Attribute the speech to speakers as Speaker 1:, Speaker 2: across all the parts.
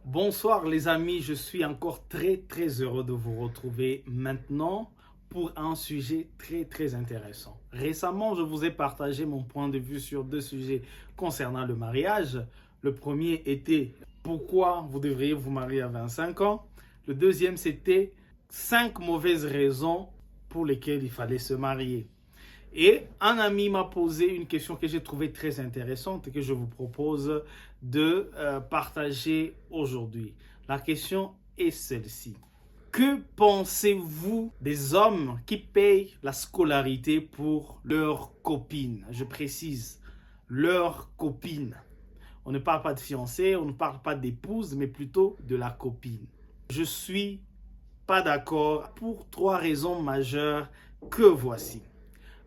Speaker 1: Bonsoir les amis, je suis encore très heureux de vous retrouver maintenant pour un sujet très intéressant. Récemment, je vous ai partagé mon point de vue sur deux sujets concernant le mariage. Le premier était pourquoi vous devriez vous marier à 25 ans. Le deuxième, c'était 5 mauvaises raisons pour lesquelles il fallait se marier. Et un ami m'a posé une question que j'ai trouvée très intéressante et que je vous propose de partager aujourd'hui. La question est celle-ci. Que pensez-vous des hommes qui payent la scolarité pour leurs copines? Je précise, leurs copines. On ne parle pas de fiancée, on ne parle pas d'épouse, mais plutôt de la copine. Je suis pas d'accord pour 3 raisons majeures que voici.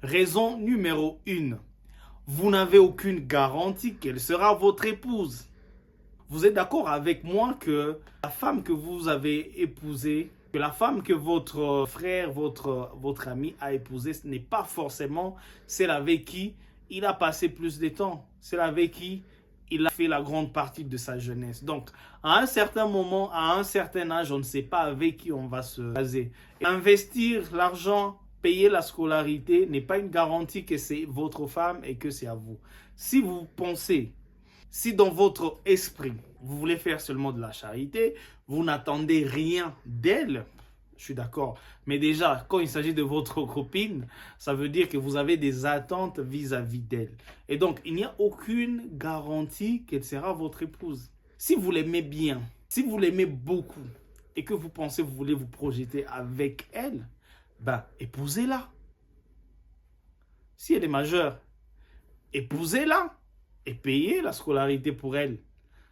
Speaker 1: Raison numéro 1. Vous n'avez aucune garantie qu'elle sera votre épouse. Vous êtes d'accord avec moi que la femme que vous avez épousée, que la femme que votre frère, votre ami a épousée, ce n'est pas forcément celle avec qui il a passé plus de temps, celle avec qui il a fait la grande partie de sa jeunesse. Donc, à un certain moment, à un certain âge, on ne sait pas avec qui on va se caser. Et investir l'argent, payer la scolarité n'est pas une garantie que c'est votre femme et que c'est à vous. Si vous pensez, si dans votre esprit, vous voulez faire seulement de la charité, vous n'attendez rien d'elle, je suis d'accord. Mais déjà, quand il s'agit de votre copine, ça veut dire que vous avez des attentes vis-à-vis d'elle. Et donc, il n'y a aucune garantie qu'elle sera votre épouse. Si vous l'aimez bien, si vous l'aimez beaucoup et que vous pensez que vous voulez vous projeter avec elle, épousez-la. Si elle est majeure, épousez-la et payez la scolarité pour elle.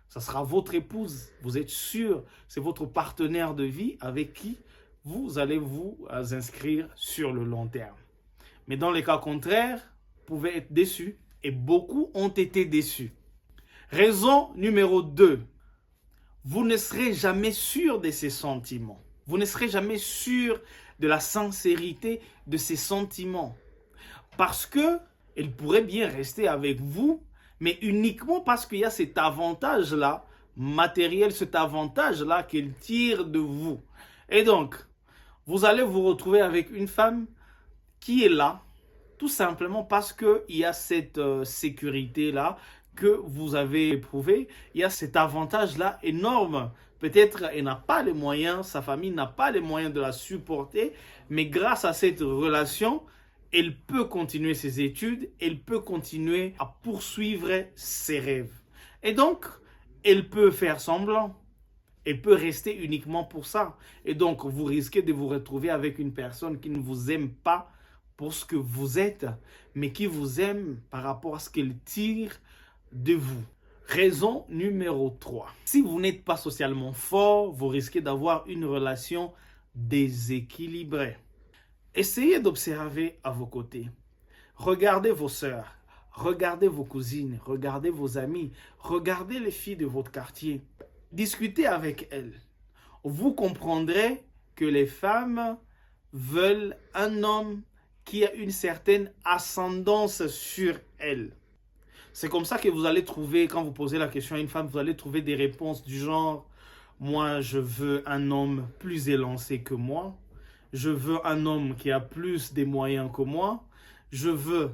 Speaker 1: Ça sera votre épouse. Vous êtes sûr, c'est votre partenaire de vie avec qui vous allez vous inscrire sur le long terme. Mais dans les cas contraires, vous pouvez être déçus et beaucoup ont été déçus. Raison numéro 2. Vous ne serez jamais sûr de ses sentiments. Vous ne serez jamais sûr de la sincérité de ses sentiments. Parce qu'elle pourrait bien rester avec vous, mais uniquement parce qu'il y a cet avantage-là, matériel, cet avantage-là qu'elle tire de vous. Et donc, vous allez vous retrouver avec une femme qui est là, tout simplement parce qu'il y a cette sécurité-là que vous avez éprouvée. Il y a cet avantage-là énorme. Peut-être elle n'a pas les moyens, sa famille n'a pas les moyens de la supporter, mais grâce à cette relation, elle peut continuer ses études, elle peut continuer à poursuivre ses rêves. Et donc, elle peut faire semblant. Elle peut rester uniquement pour ça. Et donc, vous risquez de vous retrouver avec une personne qui ne vous aime pas pour ce que vous êtes, mais qui vous aime par rapport à ce qu'elle tire de vous. Raison numéro 3. Si vous n'êtes pas socialement fort, vous risquez d'avoir une relation déséquilibrée. Essayez d'observer à vos côtés. Regardez vos sœurs, regardez vos cousines, regardez vos amis, regardez les filles de votre quartier. Discutez avec elles. Vous comprendrez que les femmes veulent un homme qui a une certaine ascendance sur elles. C'est comme ça que vous allez trouver, quand vous posez la question à une femme, vous allez trouver des réponses du genre « Moi, je veux un homme plus élancé que moi. Je veux un homme qui a plus de moyens que moi. Je veux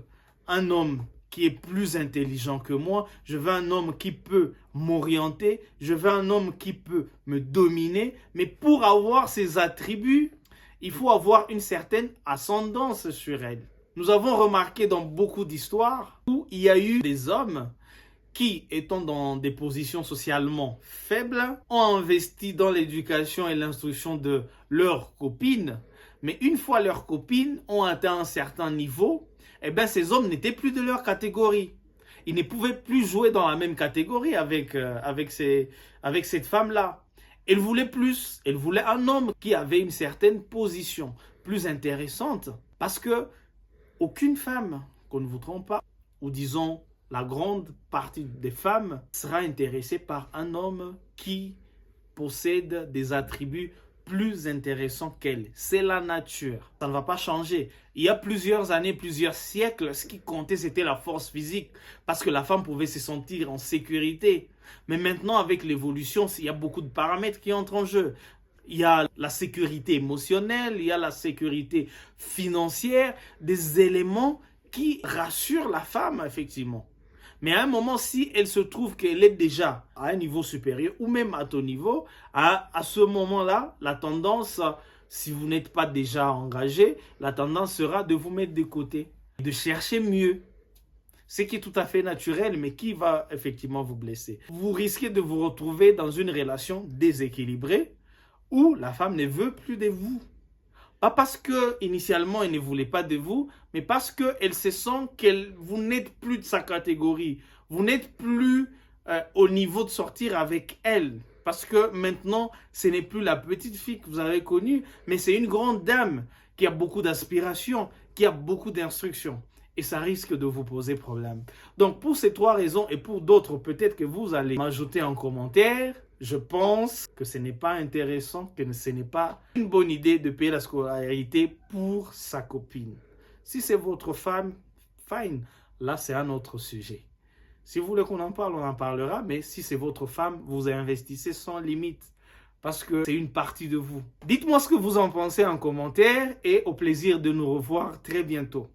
Speaker 1: un homme qui est plus intelligent que moi. Je veux un homme qui peut m'orienter. Je veux un homme qui peut me dominer. Mais pour avoir ces attributs, il faut avoir une certaine ascendance sur elle. » Nous avons remarqué dans beaucoup d'histoires où il y a eu des hommes qui, étant dans des positions socialement faibles, ont investi dans l'éducation et l'instruction de leurs copines. Mais une fois leurs copines ont atteint un certain niveau, ces hommes n'étaient plus de leur catégorie. Ils ne pouvaient plus jouer dans la même catégorie avec cette femme-là. Elle voulait plus. Elle voulait un homme qui avait une certaine position plus intéressante. Parce que aucune femme, qu'on ne vous trompe pas, ou disons la grande partie des femmes, sera intéressée par un homme qui possède des attributs plus intéressants qu'elle. C'est la nature. Ça ne va pas changer. Il y a plusieurs années, plusieurs siècles, ce qui comptait, c'était la force physique. Parce que la femme pouvait se sentir en sécurité. Mais maintenant, avec l'évolution, il y a beaucoup de paramètres qui entrent en jeu. Il y a la sécurité émotionnelle, il y a la sécurité financière, des éléments qui rassurent la femme, effectivement. Mais à un moment, si elle se trouve qu'elle est déjà à un niveau supérieur ou même à ton niveau, à ce moment-là, la tendance, si vous n'êtes pas déjà engagé, la tendance sera de vous mettre de côté, de chercher mieux. Ce qui est tout à fait naturel, mais qui va effectivement vous blesser. Vous risquez de vous retrouver dans une relation déséquilibrée où la femme ne veut plus de vous. Pas parce que initialement elle ne voulait pas de vous, mais parce qu'elle se sent que vous n'êtes plus de sa catégorie. Vous n'êtes plus au niveau de sortir avec elle. Parce que maintenant, ce n'est plus la petite fille que vous avez connue, mais c'est une grande dame qui a beaucoup d'aspirations, qui a beaucoup d'instructions. Et ça risque de vous poser problème. Donc, pour ces 3 raisons et pour d'autres, peut-être que vous allez m'ajouter en commentaire, je pense que ce n'est pas intéressant, que ce n'est pas une bonne idée de payer la scolarité pour sa copine. Si c'est votre femme, fine. Là, c'est un autre sujet. Si vous voulez qu'on en parle, on en parlera. Mais si c'est votre femme, vous investissez sans limite. Parce que c'est une partie de vous. Dites-moi ce que vous en pensez en commentaire et au plaisir de nous revoir très bientôt.